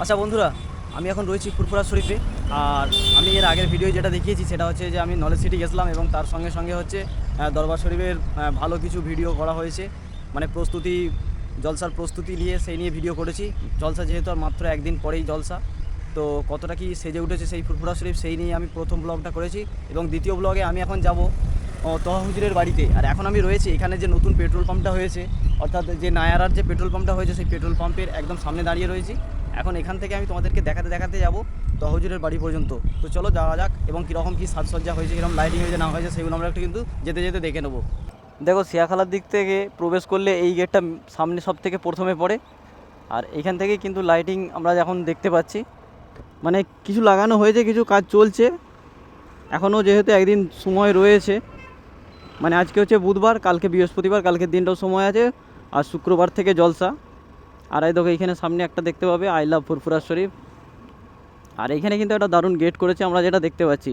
আচ্ছা বন্ধুরা, আমি এখন রয়েছি ফুরফুরা শরীফে। আর আমি এর আগের ভিডিও যেটা দেখিয়েছি সেটা হচ্ছে যে আমি নলেজ সিটি গেছিলাম এবং তার সঙ্গে সঙ্গে হচ্ছে দরবার শরীফের ভালো কিছু ভিডিও করা হয়েছে, মানে প্রস্তুতি, জলসার প্রস্তুতি নিয়ে সেই নিয়ে ভিডিও করেছি। জলসা যেহেতু আর মাত্র একদিন পরেই জলসা, তো কতটা কি সেজে উঠেছে সেই ফুরফুরা শরীফ সেই নিয়ে আমি প্রথম ব্লগটা করেছি। এবং দ্বিতীয় ব্লগে আমি এখন যাব তহা হুজুরের বাড়িতে। আর এখন আমি রয়েছি এখানে যে নতুন পেট্রোল পাম্পটা হয়েছে, অর্থাৎ যে নায়ারার যে পেট্রোল পাম্পটা হয়েছে সেই পেট্রোল পাম্পের একদম সামনে দাঁড়িয়ে রয়েছি। এখন এখান থেকে আমি তোমাদেরকে দেখাতে দেখাতে যাবো তহজুরের বাড়ি পর্যন্ত। তো চলো যাওয়া যাক, এবং কীরকম কী সাজসজ্জা হয়েছে, কীরকম লাইটিং হয়েছে না হয়েছে সেগুলো আমরা একটু কিন্তু যেতে যেতে দেখে নেবো। দেখো, শিয়াখালার দিক থেকে প্রবেশ করলে এই গেটটা সামনে সব থেকে প্রথমে পড়ে। আর এখান থেকে কিন্তু লাইটিং আমরা এখন দেখতে পাচ্ছি, মানে কিছু লাগানো হয়েছে, কিছু কাজ চলছে এখনও, যেহেতু একদিন সময় রয়েছে। মানে আজকে হচ্ছে বুধবার, কালকে বৃহস্পতিবার, কালকের দিনটাও সময় আছে, আর শুক্রবার থেকে জলসা। আর এই দেখো এইখানে সামনে একটা দেখতে পাবে আই লাভ ফুরফুরা শরীফ। আর এখানে কিন্তু একটা দারুণ গেট করেছে আমরা যেটা দেখতে পাচ্ছি।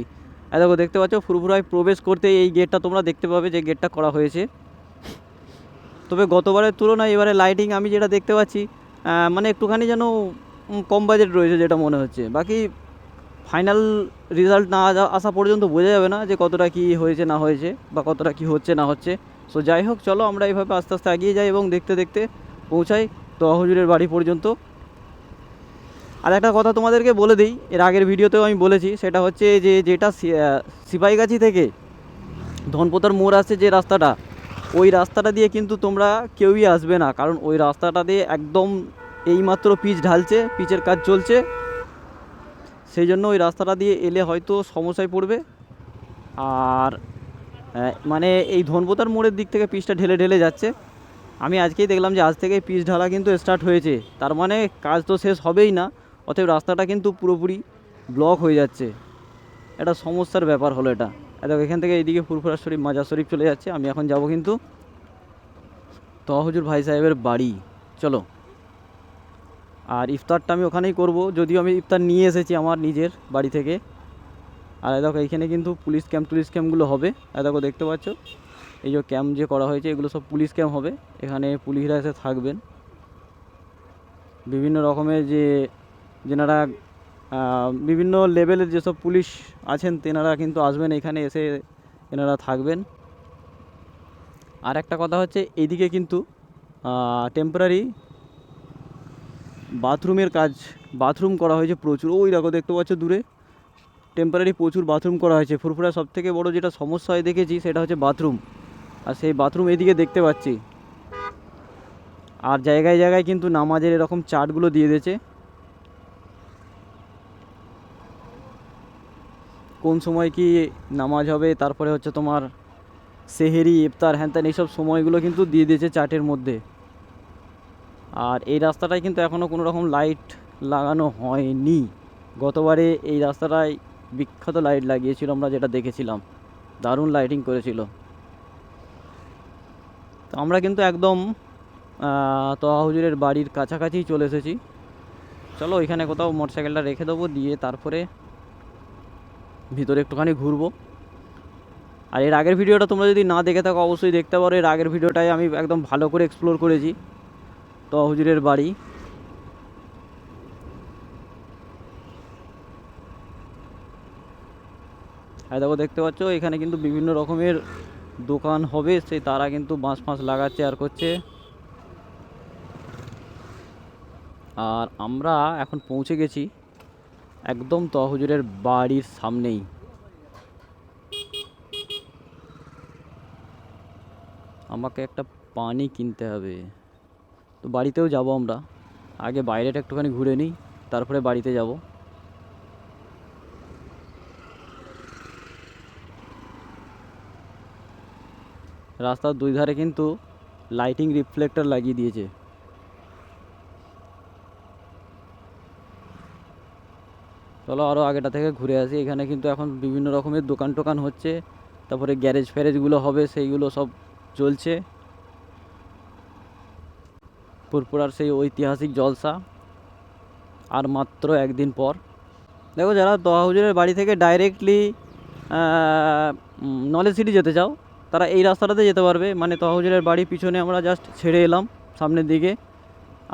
এই দেখো দেখতে পাচ্ছ, ফুরফুরায় প্রবেশ করতে এই গেটটা তোমরা দেখতে পাবে যে গেটটা করা হয়েছে। তবে গতবারের তুলনায় এবারে লাইটিং আমি যেটা দেখতে পাচ্ছি মানে একটুখানি যেন কম বাজেট রয়েছে যেটা মনে হচ্ছে। বাকি ফাইনাল রেজাল্ট না আসা পর্যন্ত বোঝা যাবে না যে কতটা কি হয়েছে না হয়েছে বা কতটা কি হচ্ছে না হচ্ছে। সো যাই হোক, চলো আমরা এইভাবে আস্তে আস্তে এগিয়ে যাই এবং দেখতে দেখতে পৌঁছাই তোয়া হুজুরের বাড়ি পর্যন্ত। আর একটা কথা তোমাদেরকে বলে দিই, এর আগের ভিডিওতেও আমি বলেছি, সেটা হচ্ছে যে যেটা সিপাহীগাছি থেকে ধনপোতার মোড় আসছে যে রাস্তাটা, ওই রাস্তাটা দিয়ে কিন্তু তোমরা কেউই আসবে না, কারণ ওই রাস্তাটা দিয়ে একদম এইমাত্র পিচ ঢালছে, পিচের কাজ চলছে। সেই জন্য ওই রাস্তাটা দিয়ে এলে হয়তো সমস্যায় পড়বে। আর মানে এই ধনপোতার মোড়ের দিক থেকে পিচটা ঢেলে ঢেলে যাচ্ছে। আমি আজকেই দেখলাম যে আজ থেকে পিচ ঢালা কিন্তু স্টার্ট হয়েছে, তার মানে কাজ তো শেষ হবেই না, অতএব রাস্তাটা কিন্তু পুরোপুরি ব্লক হয়ে যাচ্ছে। এটা সমস্যার ব্যাপার হলো এটা। দেখো এখান থেকে এইদিকে ফুরফুরা শরীফ, মাজার শরীফ চলে যাচ্ছে। আমি এখন যাব কিন্তু তোয়া হুজুর ভাই সাহেবের বাড়ি। চলো। আর ইফতারটা আমি ওখানেই করব, যদিও আমি ইফতার নিয়ে এসেছি আমার নিজের বাড়ি থেকে। আর দেখো এইখানে কিন্তু পুলিশ ক্যাম্পগুলো হবে। দেখো দেখতে পাচ্ছ, এই যে ক্যাম্প যে করা হয়েছে এগুলো সব পুলিশ ক্যাম্প হবে। এখানে পুলিশরা এসে থাকবেন, বিভিন্ন রকমের যেনারা বিভিন্ন লেভেলের যেসব পুলিশ আছেন তেনারা কিন্তু আসবেন এখানে, এসে এনারা থাকবেন। আর একটা কথা হচ্ছে, এইদিকে কিন্তু টেম্পোরারি বাথরুমের কাজ, বাথরুম করা হয়েছে প্রচুর। ওই দেখো দেখতে পাচ্ছ দূরে টেম্পোরারি প্রচুর বাথরুম করা হয়েছে। ফুরফুরা সবথেকে বড় যেটা সমস্যা হয় দেখেছি সেটা হচ্ছে বাথরুম, আর সেই বাথরুম এদিকে দেখতে পাচ্ছি। আর জায়গায় জায়গায় কিন্তু নামাজের এরকম চার্টগুলো দিয়ে দিয়েছে, কোন সময় কি নামাজ হবে, তারপরে হচ্ছে তোমার সেহেরি, ইফতার, হ্যানত্যান এইসব সময়গুলো কিন্তু দিয়ে দিয়েছে চার্টের মধ্যে। আর এই রাস্তাটায় কিন্তু এখনও কোনো রকম লাইট লাগানো হয়নি। গতবারে এই রাস্তাটায় বিখ্যাত লাইট লাগিয়েছিল আমরা, যেটা দেখেছিলাম, দারুণ লাইটিং করেছিল। তো আমরা কিন্তু একদম তোয়া হুজুরের বাড়ির কাছাকাছিই চলে এসেছি। চলো এখানে কোথাও মোটরসাইকেলটা রেখে দেবো, দিয়ে তারপরে ভিতরে একটুখানি ঘুরবো। আর এর আগের ভিডিওটা তোমরা যদি না দেখে থাকো অবশ্যই দেখতে পারো। এর আগের ভিডিওটাই আমি একদম ভালো করে এক্সপ্লোর করেছি তোয়া হুজুরের বাড়ি। আর দেখো দেখতে পাচ্ছ এখানে কিন্তু বিভিন্ন রকমের দোকান হবে, সেই তারা কিন্তু বাঁশ ফাঁস লাগাচ্ছে আর করছে। আর আমরা এখন পৌঁছে গেছি একদম তোয়া হুজুরের বাড়ির সামনেই। আমাকে একটা পানি কিনতে হবে, তো বাড়িতেও যাব আমরা। আগে বাইরেটা একটুখানি ঘুরে নিই, তারপরে বাড়িতে যাব। রাস্তার দুই ধারে কিন্তু লাইটিং রিফ্লেক্টর লাগিয়ে দিয়েছে। চলো আরও আগেটা থেকে ঘুরে আসি। এখানে কিন্তু এখন বিভিন্ন রকমের দোকান টোকান হচ্ছে, তারপরে গ্যারেজ ফ্যারেজগুলো হবে, সেইগুলো সব চলছে। ফুরফুরার সেই ঐতিহাসিক জলসা আর মাত্র একদিন পর। দেখো, যারা তোয়া হুজুরের বাড়ি থেকে ডাইরেক্টলি নলেজ সিটি যেতে চাও তারা এই রাস্তাটাতে যেতে পারবে। মানে তোয়া হুজুরের বাড়ি পিছনে আমরা জাস্ট ছেড়ে এলাম সামনের দিকে,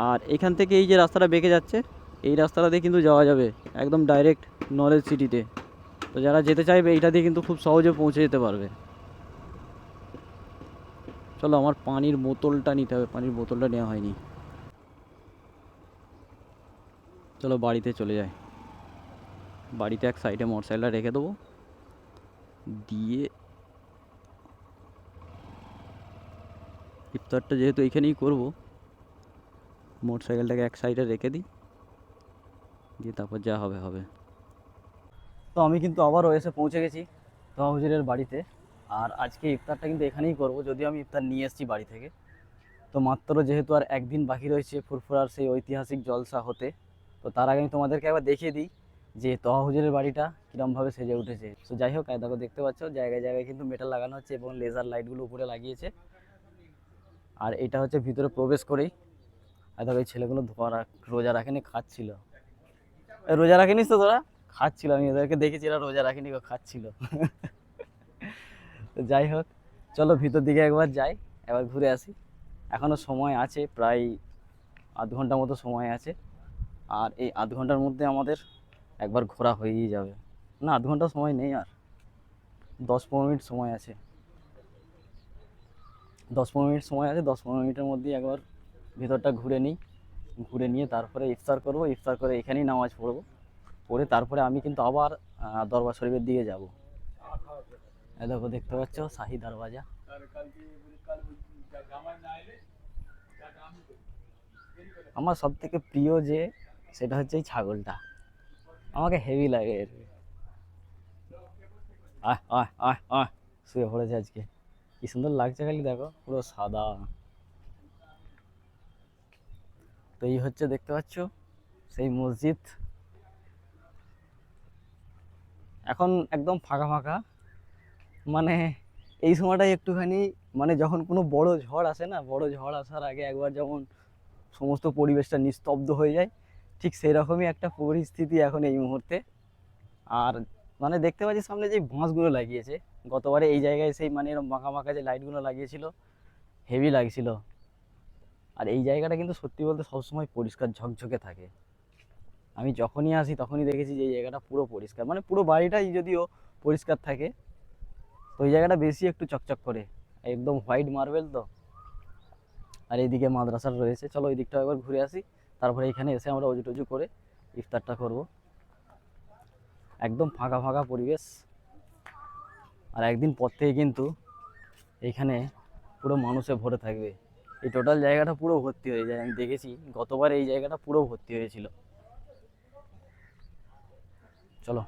আর এখান থেকে এই যে রাস্তাটা বেঁকে যাচ্ছে এই রাস্তাটা দিয়ে কিন্তু যাওয়া যাবে একদম ডাইরেক্ট নলেজ সিটিতে। তো যারা যেতে চাইবে এইটা দিয়ে কিন্তু খুব সহজে পৌঁছে যেতে পারবে। চলো, আমার পানির বোতলটা নিতে হবে, পানির বোতলটা নেওয়া হয়নি। চলো বাড়িতে চলে যাই। বাড়িতে এক সাইডে মোটরসাইকেলটা রেখে দেবো, দিয়ে ইফতারটা যেহেতু এইখানেই করব, মোটরসাইকেলটাকে এক সাইডে রেখে দিই, দিয়ে তারপর যা হবে হবে। তো আমি কিন্তু আবারও এসে পৌঁছে গেছি তোহা হুজুরের বাড়িতে। আর আজকে ইফতারটা কিন্তু এখানেই করব, যদিও আমি ইফতার নিয়ে এসেছি বাড়ি থেকে। তো মাত্র যেহেতু আর একদিন বাকি রয়েছে ফুরফুরার সেই ঐতিহাসিক জলসা হতে, তো তার আগে আমি তোমাদেরকে একবার দেখিয়ে দিই যে তোহা হুজুরের বাড়িটা কীরমভাবে সেজে উঠেছে। তো যাই হোক, দেখো দেখতে পাচ্ছ জায়গায় জায়গায় কিন্তু মেটাল লাগানো হচ্ছে এবং লেজার লাইটগুলো উপরে লাগিয়েছে। আর এটা হচ্ছে ভিতরে প্রবেশ করেই দেখো এই ছেলেগুলো রোজা রাখেনি, খাচ্ছিল। রোজা রাখেনিস তো তোরা? খাচ্ছিল, আমি এদেরকে দেখেছি এরা রোজা রাখেনি, খাচ্ছিল। তো যাই হোক, চলো ভিতর দিকে একবার যাই, একবার ঘুরে আসি। এখনও সময় আছে, প্রায় আধ ঘন্টা মতো সময় আছে। আর এই আধ ঘন্টার মধ্যে আমাদের একবার ঘোরা হয়েই যাবে। না, আধ ঘন্টা সময় নেই, আর 10-15 মিনিট সময় আছে। 10-15 মিনিট সময় আছে, 10-15 মিনিটের মধ্যেই একবার ভিতরটা ঘুরে নিই। ঘুরে নিয়ে তারপরে ইফতার করব, ইফতার করে এখানেই নামাজ পড়ব। পড়ে তারপরে আমি কিন্তু আবার দরবার শরীফের দিকে যাব। দেখো দেখতে পাচ্ছ শাহী দরওয়াজা। আমার সব থেকে প্রিয় যে সেটা হচ্ছে এই ছাগলটা, আমাকে হেভি লাগে এর। আহ আহ আহ আহ শুয়ে পড়েছে আজকে, কি সুন্দর লাগছে, খালি দেখো পুরো সাদা। তো এই হচ্ছে দেখতে পাচ্ছ সেই মসজিদ, এখন একদম ফাঁকা ফাঁকা। মানে এই সময়টাই একটুখানি, মানে যখন কোনো বড় ঝড় আসে না, বড় ঝড় আসার আগে একবার যেমন সমস্ত পরিবেশটা নিস্তব্ধ হয়ে যায়, ঠিক সেই রকমই একটা পরিস্থিতি এখন এই মুহূর্তে। আর মানে দেখতে পাচ্ছি সামনে যে বাঁশগুলো লাগিয়েছে, গতবারে এই জায়গায় সেই মানে এরকম বাঁকা বাঁকা যে লাইটগুলো লাগিয়েছিল, হেভি লাগছিল। আর এই জায়গাটা কিন্তু সত্যি বলতে সবসময় পরিষ্কার ঝকঝকে থাকে। আমি যখনই আসি তখনই দেখেছি যে এই জায়গাটা পুরো পরিষ্কার, মানে পুরো বাড়িটাই যদিও পরিষ্কার থাকে, তো এই জায়গাটা বেশি একটু চকচক করে, একদম হোয়াইট মার্বেল তো। আর এইদিকে মাদ্রাসার রয়েছে, চলো ওই দিকটা একবার ঘুরে আসি, তারপরে এখানে এসে আমরা অজু টজু করে ইফতারটা করব। একদম ফাঁকা ফাঁকা পরিবেশ। আর একদিন পর থেকে কিন্তু এইখানে পুরো মানুষে ভরে থাকবে, এই টোটাল জায়গাটা পুরো ভর্তি হয়ে যায়। আমি দেখেছি গতবার এই জায়গাটা পুরো ভর্তি হয়েছিল। চলো,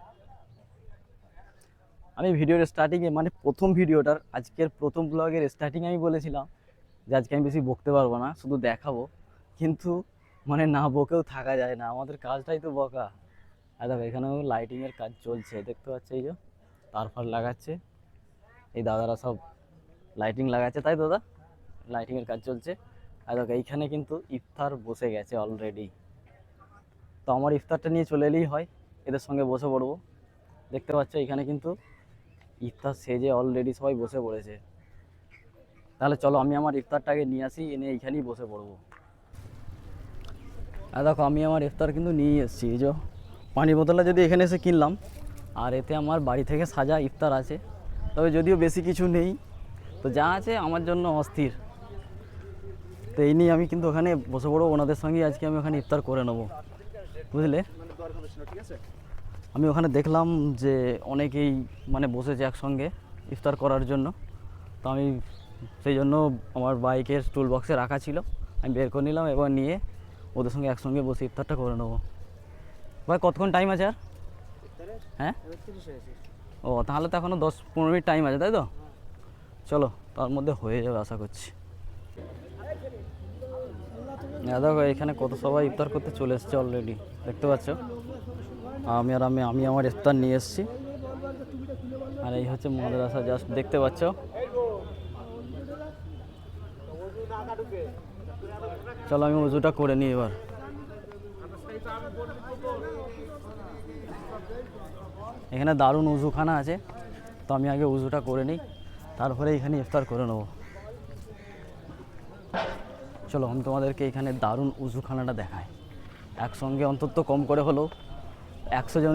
আমি ভিডিওর স্টার্টিংয়ে মানে প্রথম ভিডিওটার আজকের প্রথম ব্লগের স্টার্টিংয়ে আমি বলেছিলাম যে আজকে আমি বেশি বকতে পারবো না, শুধু দেখাবো। কিন্তু মানে না বকেও থাকা যায় না, আমাদের কাজটাই তো বকা। আর দেখো এখানেও লাইটিংয়ের কাজ চলছে, দেখতে পাচ্ছি এই যে তার ফার লাগাচ্ছে, এই দাদারা সব লাইটিং লাগাচ্ছে, তাই দাদা লাইটিংয়ের কাজ চলছে। আর দেখো এইখানে কিন্তু ইফতার বসে গেছে অলরেডি। তো আমার ইফতারটা নিয়ে চলে এলেই হয়, এদের সঙ্গে বসে পড়বো। দেখতে পাচ্ছ এখানে কিন্তু ইফতার সেজে অলরেডি সবাই বসে পড়েছে। তাহলে চলো আমি আমার ইফতারটাকে নিয়ে আসি, এনে এইখানেই বসে পড়বো। আর দেখো আমি আমার ইফতার কিন্তু নিয়ে এসেছি, এই যে পানির বোতলটা যদি এখানে এসে কিনলাম। আর এতে আমার বাড়ি থেকে সাজা ইফতার আছে, তবে যদিও বেশি কিছু নেই, তো যা আছে আমার জন্য অস্থির। তো এই নিয়ে আমি কিন্তু ওখানে বসে পড়বো, ওনাদের সঙ্গে আজকে আমি ওখানে ইফতার করে নেবো, বুঝলে। আমি ওখানে দেখলাম যে অনেকেই মানে বসেছে একসঙ্গে ইফতার করার জন্য। তো আমি সেই জন্য আমার বাইকের টুল বক্সে রাখা ছিল, আমি বের করে নিলাম এবং নিয়ে ওদের সঙ্গে একসঙ্গে বসে ইফতারটা করে নেবো। ভাই কতক্ষণ টাইম আছে আর? হ্যাঁ, ও তাহলে তো এখনও 10-15 মিনিট টাইম আছে, তাই তো? চলো তার মধ্যে হয়ে যাবে আশা করছি। দেখো এখানে কত সবাই ইফতার করতে চলে এসছে অলরেডি, দেখতে পাচ্ছ। আমি আমার ইফতার নিয়ে এসেছি। আর এই হচ্ছে মাদ্রাসা, জাস্ট দেখতে পাচ্ছ। চলো আমি উজুটা করে নিই এবার। এখানে দারুণ উজুখানা আছে, তো আমি আগে উজুটা করে নিই, তারপরে এখানে ইফতার করে নেব। চলো আমি তোমাদেরকে এখানে দারুণ উজুখানাটা দেখাই। একসঙ্গে অন্তত কম করে হলেও 100 জন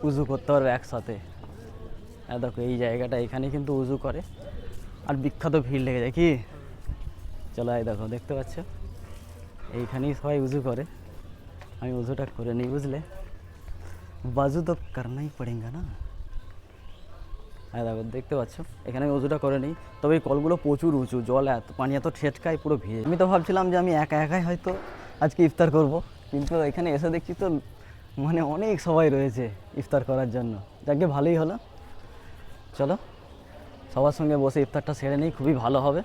উজু করতে পারবে একসাথে। হ্যাঁ দেখো এই জায়গাটা, এখানে কিন্তু উজু করে আর বিখ্যাত ভিড় লেগে যায় কি। চলো এই দেখো, দেখতে পাচ্ছ এইখানেই সবাই উজু করে। আমি উজুটা করে নিই, বুঝলে, বাজু তো করনাই পড়েঙ্গা না। হ্যাঁ দেখো, দেখতে পাচ্ছ এখানে আমি উজুটা করে নিই। তবে এই কলগুলো প্রচুর উঁচু, জল এত পানি এত ঠেটকায় পুরো ভিজে। আমি তো ভাবছিলাম যে আমি একা একাই হয়তো আজকে ইফতার করব, কিন্তু এখানে এসে দেখছি তো মানে অনেক সবাই রয়েছে ইফতার করার জন্য। যাকে ভালোই হলো, চলো সবার সঙ্গে বসে ইফতারটা সেরে নিই, খুবই ভালো হবে।